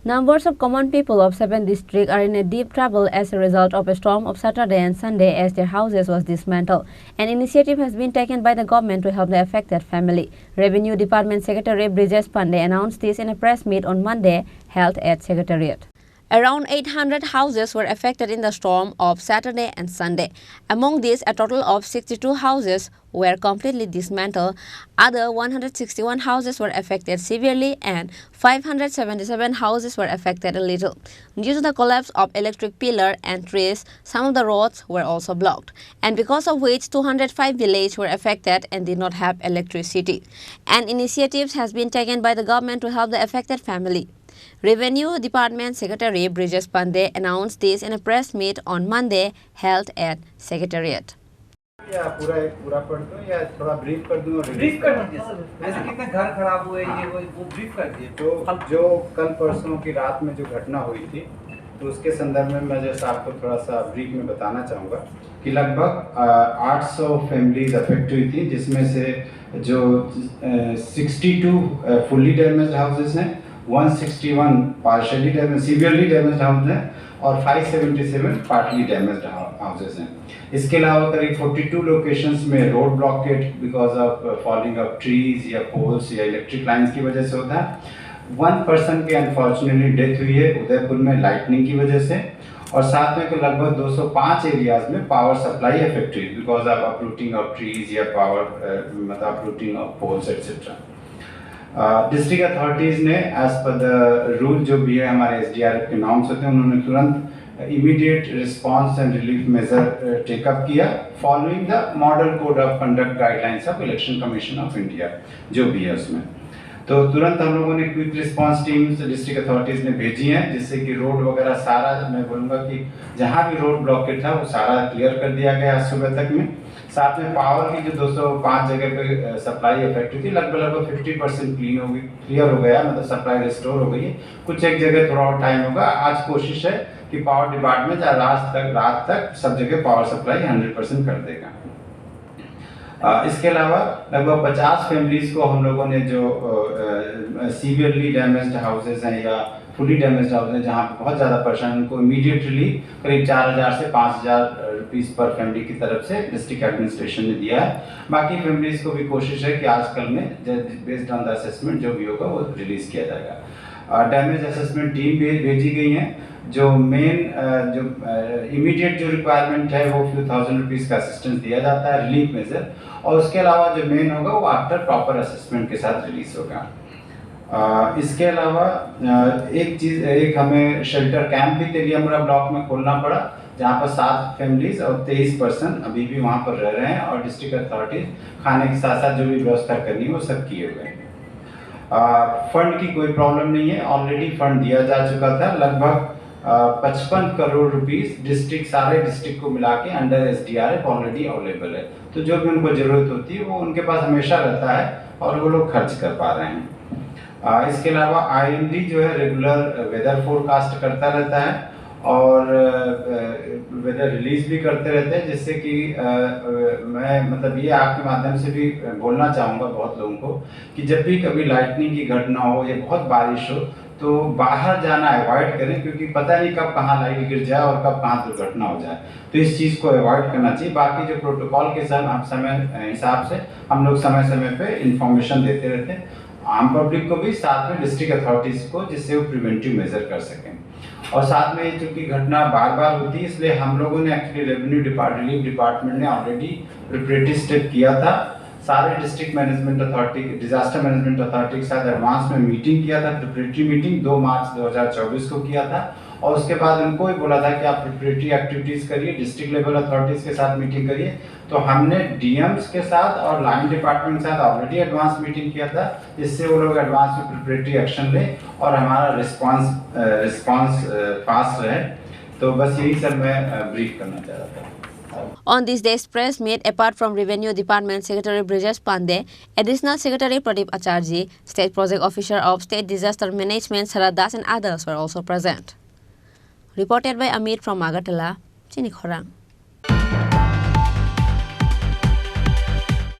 Numbers of common people of 7 districts are in a deep trouble as a result of a storm of Saturday and Sunday as their houses was dismantled. An initiative has been taken by the government to help the affected family. Revenue Department Secretary Brijesh Pandey announced this in a press meet on Monday held at Secretariat. Around 800 houses were affected in the storm of Saturday and Sunday. Among these, a total of 62 houses were completely dismantled. Other 161 houses were affected severely and 577 houses were affected a little. Due to the collapse of electric pillar and trees, some of the roads were also blocked, and because of which 205 villages were affected and did not have electricity. An initiative has been taken by the government to help the affected family. Revenue Department Secretary Brijesh Pandey announced this in a press meet on Monday held at Secretariat. या पूरा पढ़ दूं या थोड़ा brief कर दूं? Brief कर दीजिए सर। वैसे कितने घर खराब हुए ये वो ब्रीफ कर दिए। तो जो कल परसों की रात में जो घटना हुई थी तो उसके संदर्भ में मैं जैसे आपको थोड़ा सा ब्रीफ में बताना चाहूँगा कि लगभग 800 फैमिलीज अफेक्ट हुई थी, जिसमें से जो 62 फुल्ली डैमेज्ड हाउसेस हैं, 161 partially damage severely damaged house हैं और 577 पार्टली डैमेज्ड हाउसेस हैं। इसके अलावा करीब 42 लोकेशंस में road blockade because of falling of trees या पोल्स या इलेक्ट्रिक लाइंस की वजह से होता है। 1 पर्सन की अनफॉर्चुनेटली डेथ हुई है उदयपुर में लाइटनिंग की वजह से, और साथ में लगभग 205 एरियाज में पावर सप्लाई अफेक्ट हुई because of uprooting of trees या पावर मतलब uprooting of poles etcetera. District authorities ने एज पर द रूल जो भी है हमारे SDRF के नॉर्म्स होते हैं, उन्होंने तुरंत immediate response and relief major take up किया following the model code of conduct guidelines of Election Commission of India जो भी है उसमें। तो तुरंत हम लोगों ने quick response teams district authorities ने भेजी हैं, जिससे कि रोड वगैरह सारा, मैं बोलूँगा कि जहाँ भी रोड ब्लॉकेट था वो सारा क्लियर कर दिया गया आज सुबह तक में। साथ में पावर की जो 205 जगह पे सप्लाई अफेक्ट हुई थी लगभग 50% क्लियर हो गया, मतलब सप्लाई रिस्टोर हो गई है। कुछ एक जगह थोड़ा और टाइम होगा। आज कोशिश है कि पावर डिपार्टमेंट रात तक सब जगह पावर सप्लाई 100% कर देगा। इसके अलावा लगभग 50 फैमिलीज को हम लोगों ने जो सीवियरली डैमेज्ड हाउसेज हैं या फुली डैमेज्ड हाउस हैं जहाँ पे बहुत ज़्यादा परेशान, उनको इमीडिएटली करीब 4000 से 5000 रुपीज़ पर फैमिली की तरफ से डिस्ट्रिक्ट एडमिनिस्ट्रेशन ने दिया है। बाकी फैमिलीज को भी कोशिश है कि आजकल में बेस्ड ऑन द असेसमेंट जो भी होगा वो रिलीज़ किया जाएगा। डैमेज असेसमेंट टीम भी भेजी गई हैं। जो मेन जो इमीडिएट जो रिक्वायरमेंट है वो फ्यू थाउजेंड रुपीज़ का असिस्टेंस दिया जाता है रिलीफ मेजर, और उसके अलावा जो मेन होगा वो आफ्टर प्रॉपर असेसमेंट के साथ रिलीज होगा। इसके अलावा एक हमें शेल्टर कैंप भी तेलियामुरा ब्लॉक में खोलना पड़ा, जहाँ पर 7 फैमिलीज और 23 पर्सन अभी भी वहाँ पर रह रहे हैं, और डिस्ट्रिक्ट अथॉरिटीज खाने के साथ साथ जो भी व्यवस्था करनी है वो सब किए हुए हैं। फंड की कोई प्रॉब्लम नहीं है, ऑलरेडी फंड दिया जा चुका था। लगभग 55 करोड़ रुपीस सारे डिस्ट्रिक्ट को मिला के अंडर SDRF ऑलरेडी अवेलेबल है। तो जो भी उनको जरूरत होती है वो उनके पास हमेशा रहता है और वो लोग खर्च कर पा रहे हैं। इसके अलावा IMD जो है रेगुलर वेदर फोरकास्ट करता रहता है और वेदर रिलीज भी करते रहते हैं, जिससे कि मैं मतलब ये आपके माध्यम से भी बोलना चाहूँगा बहुत लोगों को कि जब भी कभी लाइटनिंग की घटना हो या बहुत बारिश हो तो बाहर जाना अवॉइड करें, क्योंकि पता नहीं कब कहाँ लाइट गिर जाए और कब कहाँ दुर्घटना हो जाए। तो इस चीज़ को अवॉइड करना चाहिए। बाकी जो प्रोटोकॉल के हिसाब से हम लोग समय समय पे इंफॉर्मेशन देते रहते हैं आम पब्लिक को भी, साथ में डिस्ट्रिक्ट अथॉरिटीज़ को, जिससे वो प्रिवेंटिव मेजर कर सकें। और साथ में चूँकि घटना बार बार होती है, इसलिए हम लोगों ने एक्चुअली रिलीफ डिपार्टमेंट ने ऑलरेडी प्रिपरेटरी स्टेप किया था। सारे district management authority, disaster management authority के साथ एडवांस में मीटिंग किया था, प्रिपरेटरी मीटिंग 2 मार्च 2024 को किया था, और उसके बाद उनको भी बोला था कि आप प्रिपरेटरी एक्टिविटीज़ करिए, डिस्ट्रिक्ट लेवल अथॉरिटीज़ के साथ मीटिंग करिए। तो हमने DMs के साथ और लाइन डिपार्टमेंट के साथ ऑलरेडी एडवांस मीटिंग किया था, जिससे वो लोग एडवांस में प्रिपरेटरी एक्शन लें और हमारा रिस्पांस फास्ट रहे। तो बस यही सब मैं ब्रीफ करना चाह रहा था। On this day's press meet, apart from Revenue Department Secretary Brijesh Pandey, Additional Secretary Pradeep Acharjee, State Project Officer of State Disaster Management Sarath Das and others were also present. Reported by Amit from Agartala, Chini Khorang.